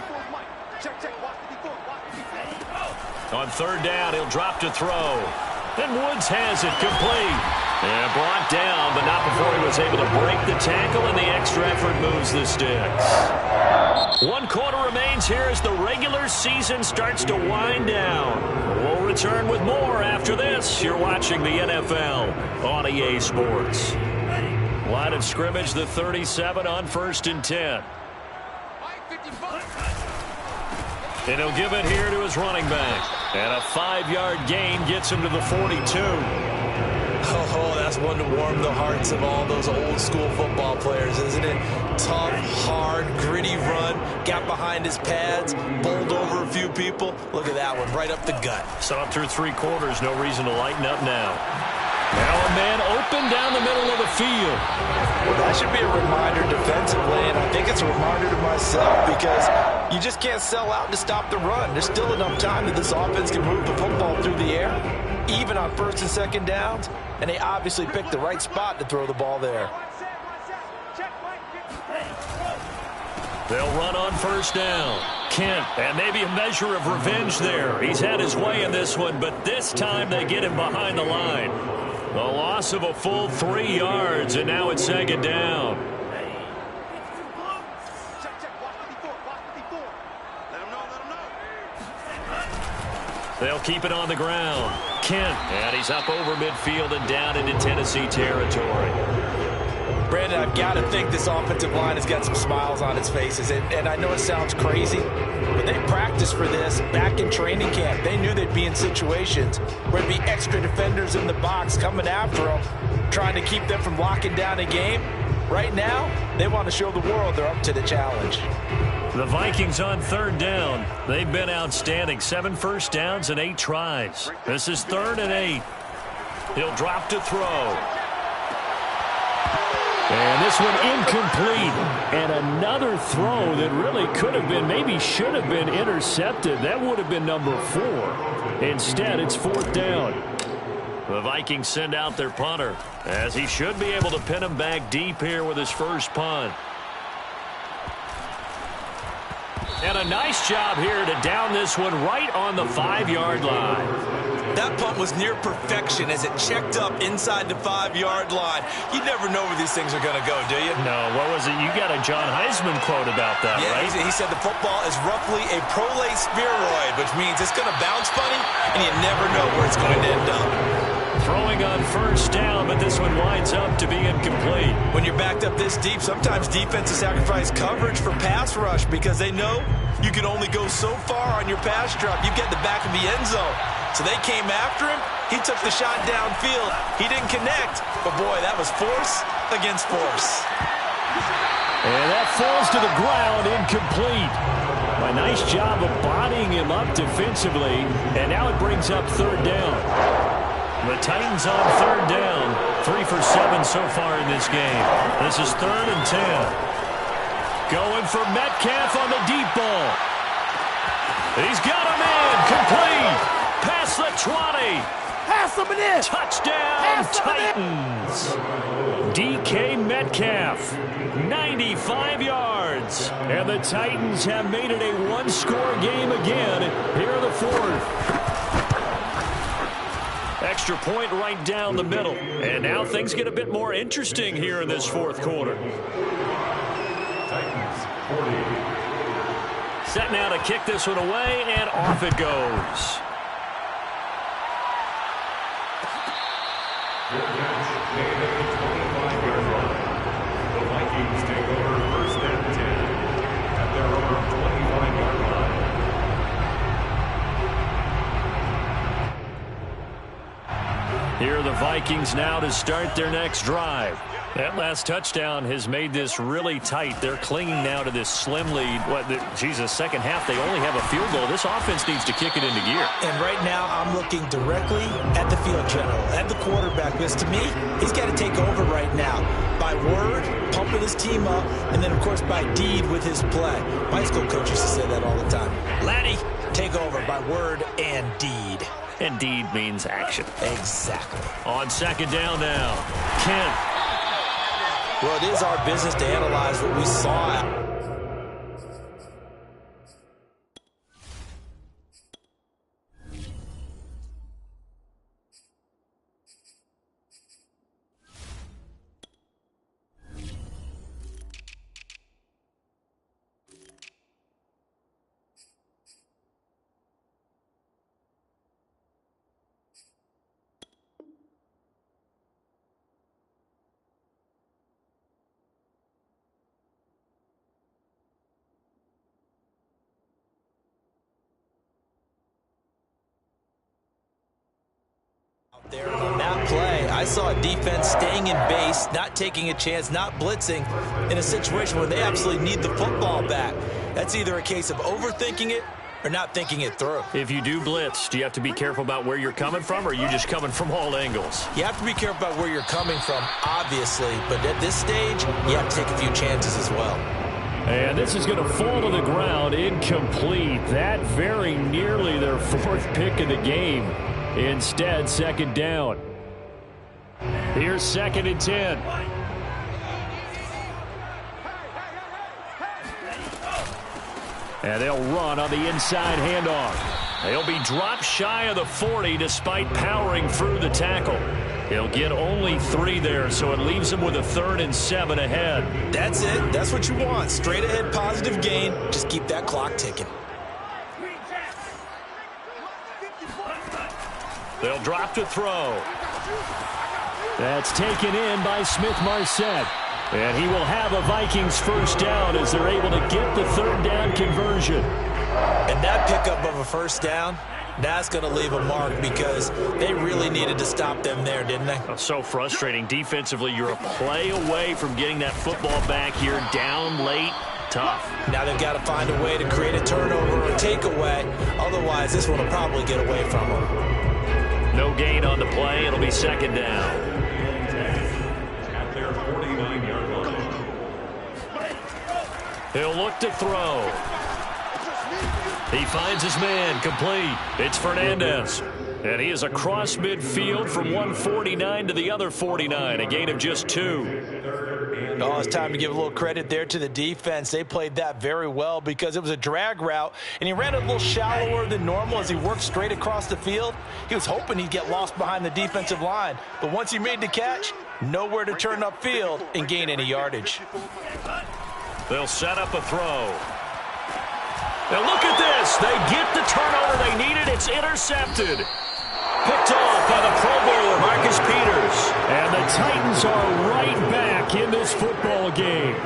On 3rd down, he'll drop to throw. And Woods has it complete. And brought down, but not before he was able to break the tackle, and the extra effort moves the sticks. 1 quarter remains here as the regular season starts to wind down. We'll return with more after this. You're watching the NFL on EA Sports. Line of scrimmage, the 37 on 1st and 10. And he'll give it here to his running back. And a 5-yard gain gets him to the 42. Oh, that's one to warm the hearts of all those old school football players, isn't it? Tough, hard, gritty run, got behind his pads, bowled over a few people. Look at that one, right up the gut. So up through 3 quarters, no reason to lighten up now. Now a man open down the middle of the field. Well, that should be a reminder defensively, and I think it's a reminder to myself because you just can't sell out to stop the run. There's still enough time that this offense can move the football through the air, even on 1st and 2nd downs, and they obviously picked the right spot to throw the ball there. They'll run on first down. Kent, and maybe a measure of revenge there. He's had his way in this one, but this time they get him behind the line. The loss of a full 3 yards, and now it's second down. They'll keep it on the ground. Kent, and he's up over midfield and down into Tennessee territory. Brandon, I've got to think this offensive line has got some smiles on its faces. And I know it sounds crazy, but they practiced for this back in training camp. They knew they'd be in situations where there'd be extra defenders in the box coming after them, trying to keep them from locking down a game. Right now, they want to show the world they're up to the challenge. The Vikings on third down. They've been outstanding. 7 first downs and 8 tries. This is 3rd and 8. He'll drop to throw. And this one incomplete. And another throw that really could have been, maybe should have been intercepted. That would have been number 4. Instead, it's 4th down. The Vikings send out their punter, as he should be able to pin him back deep here with his first punt. And a nice job here to down this one right on the 5-yard line. That punt was near perfection as it checked up inside the 5-yard line. You never know where these things are going to go, do you? No, what was it? You got a John Heisman quote about that, yeah, right? He said the football is roughly a prolate spheroid, which means it's going to bounce funny, and you never know where it's going to end up. Throwing on first down, but this one winds up to be incomplete. When you're backed up this deep, sometimes defenses sacrifice coverage for pass rush because they know you can only go so far on your pass drop. You get the back of the end zone. So they came after him. He took the shot downfield. He didn't connect, but boy, that was force against force. And that falls to the ground, incomplete. A nice job of bodying him up defensively, and now it brings up 3rd down. The Titans on 3rd down. 3 for 7 so far in this game. This is 3rd and 10. Going for Metcalf on the deep ball. He's got him in. Complete. Past the 20. Pass him in. Touchdown, Titans. DK Metcalf, 95 yards. And the Titans have made it a 1-score game again here in the 4th. Extra point right down the middle. And now things get a bit more interesting here in this 4th quarter. Titans 40. Set now to kick this one away, and off it goes. Good catch. Made at the 25-yard line. The Vikings take over 1st and 10 at their own 25-yard line. Here are the Vikings now to start their next drive. That last touchdown has made this really tight. They're clinging now to this slim lead. Second half, they only have a field goal. This offense needs to kick it into gear. And right now, I'm looking directly at the field general, at the quarterback, because to me, he's got to take over right now. By word, pumping his team up, and then, of course, by deed with his play. My school coach used to say that all the time. Laddie, take over by word and deed. And deed means action. Exactly. On 2nd down now, Kent. Well, it is our business to analyze what we saw. There on that play, I saw a defense staying in base, not taking a chance, not blitzing in a situation where they absolutely need the football back. That's either a case of overthinking it or not thinking it through. If you do blitz, do you have to be careful about where you're coming from, or are you just coming from all angles? You have to be careful about where you're coming from, obviously, but at this stage, you have to take a few chances as well. And this is going to fall to the ground, incomplete. That very nearly their 4th pick of the game. Instead, 2nd down. Here's 2nd and 10. And they'll run on the inside handoff. He'll be dropped shy of the 40 despite powering through the tackle. He'll get only 3 there, so it leaves him with a 3rd and 7 ahead. That's it. That's what you want. Straight ahead, positive gain. Just keep that clock ticking. They'll drop to throw. That's taken in by Smith-Marset. And he will have a Vikings first down as they're able to get the 3rd down conversion. And that pickup of a first down, that's going to leave a mark because they really needed to stop them there, didn't they? Oh, so frustrating. Defensively, you're a play away from getting that football back here down late. Tough. Now they've got to find a way to create a turnover or takeaway. Otherwise, this one will probably get away from them. No gain on the play. It'll be 2nd down. At their 49-yard line. He'll look to throw. He finds his man, complete. It's Fernandez. And he is across midfield from one 49 to the other 49, a gain of just 2. Oh, it's time to give a little credit there to the defense. They played that very well because it was a drag route, and he ran a little shallower than normal as he worked straight across the field. He was hoping he'd get lost behind the defensive line, but once he made the catch, nowhere to turn upfield and gain any yardage. They'll set up a throw. Now look at this. They get the turnover they needed. It's intercepted. Picked off by the Pro Bowler, Marcus Peters. And the Titans are right back in this football game.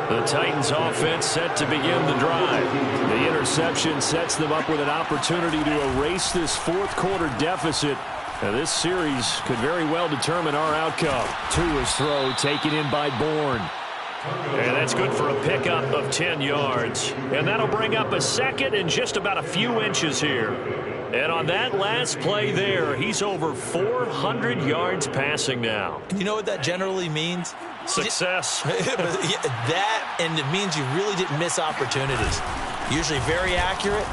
The Titans offense set to begin the drive. The interception sets them up with an opportunity to erase this 4th quarter deficit. Now this series could very well determine our outcome. Tua's throw taken in by Bourne. And that's good for a pickup of 10 yards. And that'll bring up a 2nd and just about a few inches here. And on that last play there, he's over 400 yards passing now. You know what that generally means? Success. That, and it means you really didn't miss opportunities. Usually very accurate.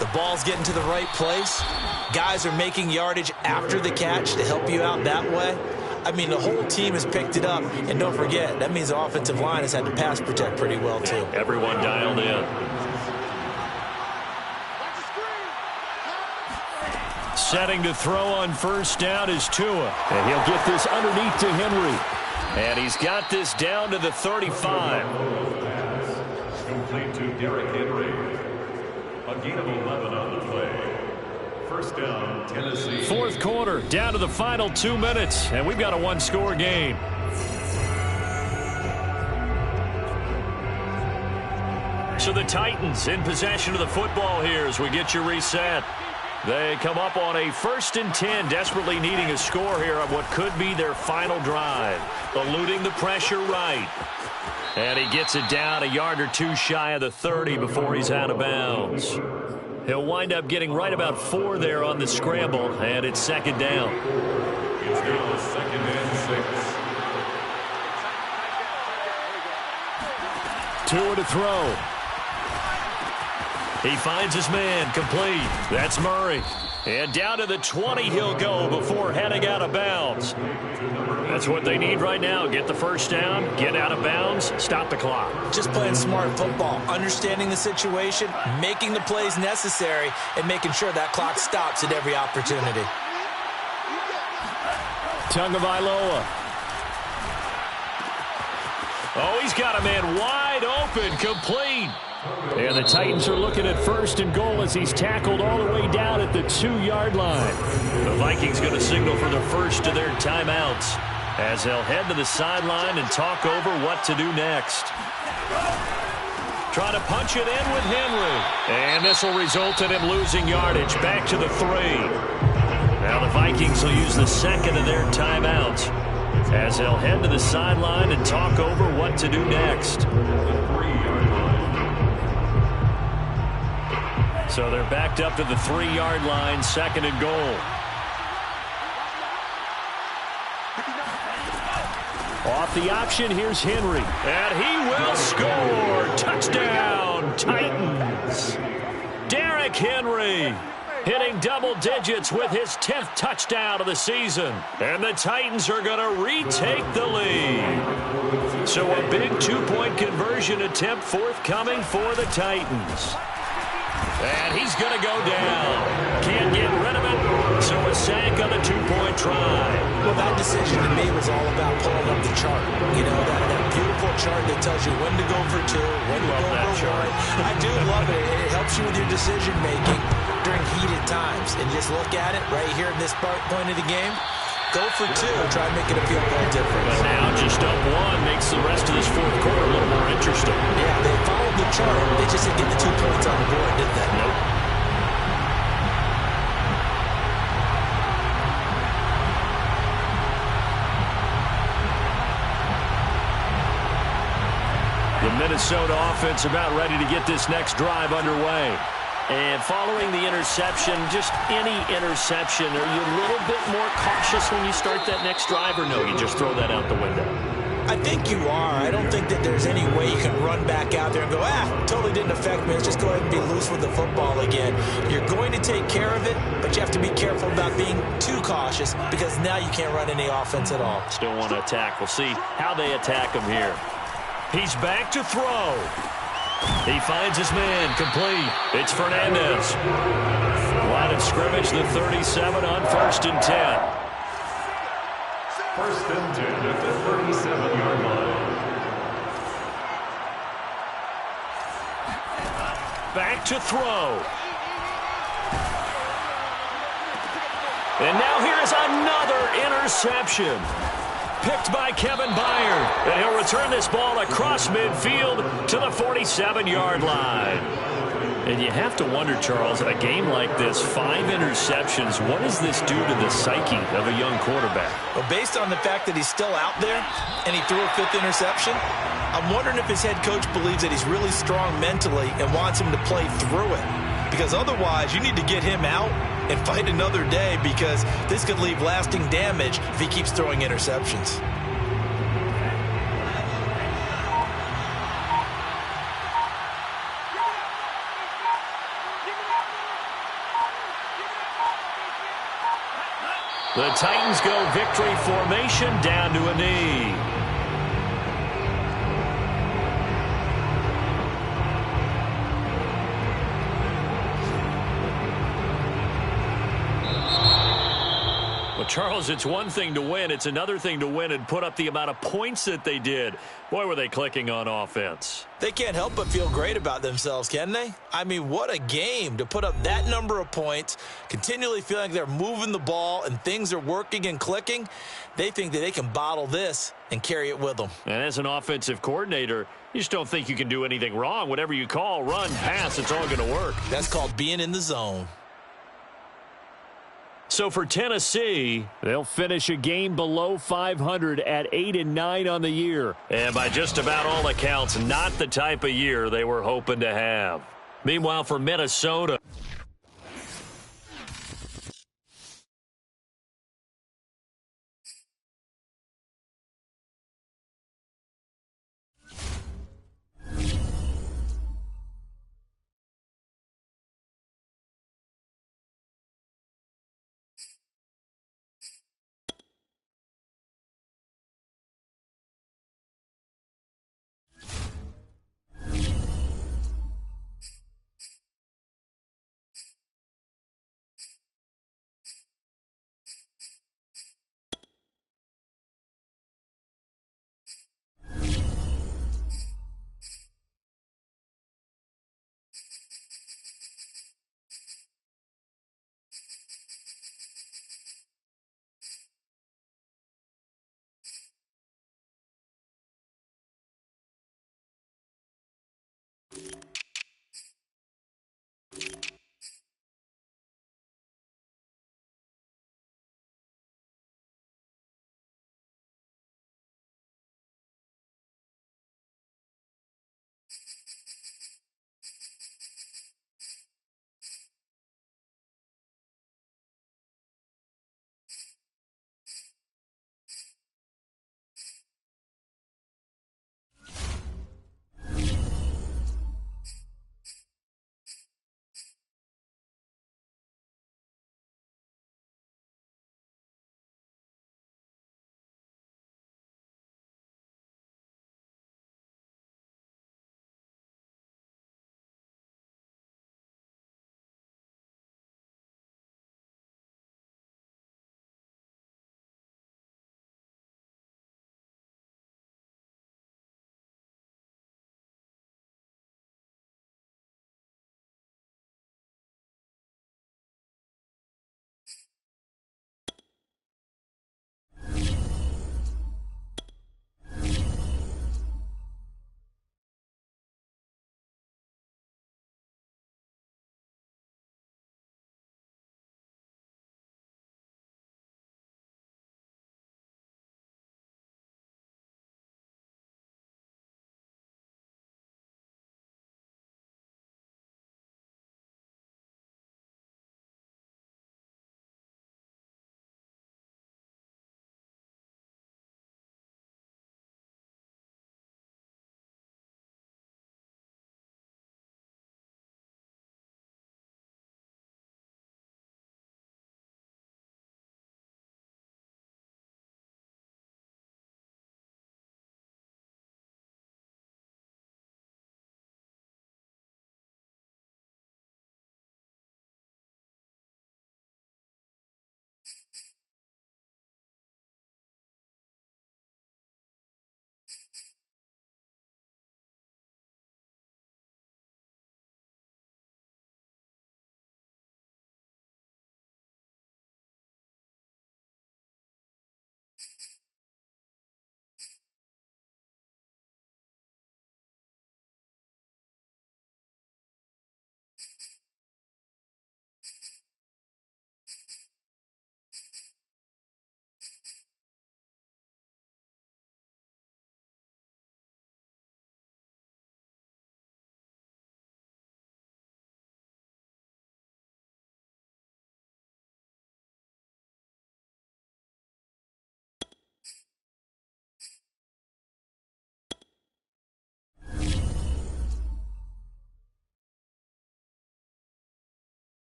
The ball's getting to the right place. Guys are making yardage after the catch to help you out that way. I mean, the whole team has picked it up. And don't forget, that means the offensive line has had to pass protect pretty well, too. Everyone dialed in. Setting to throw on first down is Tua. And he'll get this underneath to Henry. And he's got this down to the 35. Complete to Derrick Henry. A gain of 11 on the play. First down, Tennessee. 4th quarter, down to the final 2 minutes, and we've got a 1-score game. So the Titans in possession of the football here as we get you reset. They come up on a 1st and 10, desperately needing a score here on what could be their final drive. Eluding the pressure right. And he gets it down a yard or 2 shy of the 30 before he's out of bounds. He'll wind up getting right about 4 there on the scramble, and it's 2nd down. It's now 2nd and 6. Tua to throw. He finds his man, complete. That's Murray. And down to the 20 he'll go before heading out of bounds. That's what they need right now. Get the first down, get out of bounds, stop the clock. Just playing smart football, understanding the situation, making the plays necessary, and making sure that clock stops at every opportunity. Tagovailoa. Oh, he's got a man wide open, complete. And the Titans are looking at 1st and goal as he's tackled all the way down at the 2-yard line. The Vikings going to signal for the first of their timeouts as they'll head to the sideline and talk over what to do next. Trying to punch it in with Henry. And this will result in him losing yardage back to the 3. Now the Vikings will use the 2nd of their timeouts as they'll head to the sideline and talk over what to do next. So they're backed up to the 3-yard line, 2nd and goal. Off the option, here's Henry. And he will score. Touchdown, Titans. Derrick Henry. hitting double digits with his 10th touchdown of the season. And the Titans are going to retake the lead. So a big two-point conversion attempt forthcoming for the Titans. And he's going to go down. Can't get rid of it, so a sack on the two-point try. Well, that decision to me was all about pulling up the chart. You know, that beautiful chart that tells you when to go for two, when to go for one. I do love it. It helps you with your decision-making during heated times. And just look at it right here in this point of the game. Go for two, try and make it a field goal difference. But now just up one makes the rest of this fourth quarter a little more interesting. Yeah, they followed the chart. They just didn't get the 2 points on the board, did they? Nope. The Minnesota offense about ready to get this next drive underway. And following the interception, just any interception, are you a little bit more cautious when you start that next drive, or no, you just throw that out the window? I think you are. I don't think that there's any way you can run back out there and go, totally didn't affect me. Let's just go ahead and be loose with the football again. You're going to take care of it, but you have to be careful about being too cautious because now you can't run any offense at all. Still want to attack. We'll see how they attack him here. He's back to throw. He finds his man, complete. It's Fernandez. Line of scrimmage, the 37 on 1st and 10. 1st and 10 at the 37-yard line. Back to throw. And now here's another interception. Picked by Kevin Byard. And he'll return this ball across midfield to the 47-yard line. And you have to wonder, Charles, a game like this, 5 interceptions, what does this do to the psyche of a young quarterback? Well, based on the fact that he's still out there and he threw a 5th interception, I'm wondering if his head coach believes that he's really strong mentally and wants him to play through it. Because otherwise, you need to get him out and fight another day because this could leave lasting damage if he keeps throwing interceptions. The Titans go victory formation down to a knee. Charles, it's one thing to win. It's another thing to win and put up the amount of points that they did. Boy, were they clicking on offense. They can't help but feel great about themselves, can they? I mean, what a game to put up that number of points, continually feeling like they're moving the ball and things are working and clicking. They think that they can bottle this and carry it with them. And as an offensive coordinator, you just don't think you can do anything wrong. Whatever you call, run, pass, it's all going to work. That's called being in the zone. So for Tennessee, they'll finish a game below 500 at 8-9 on the year. And by just about all accounts, not the type of year they were hoping to have. Meanwhile, for Minnesota,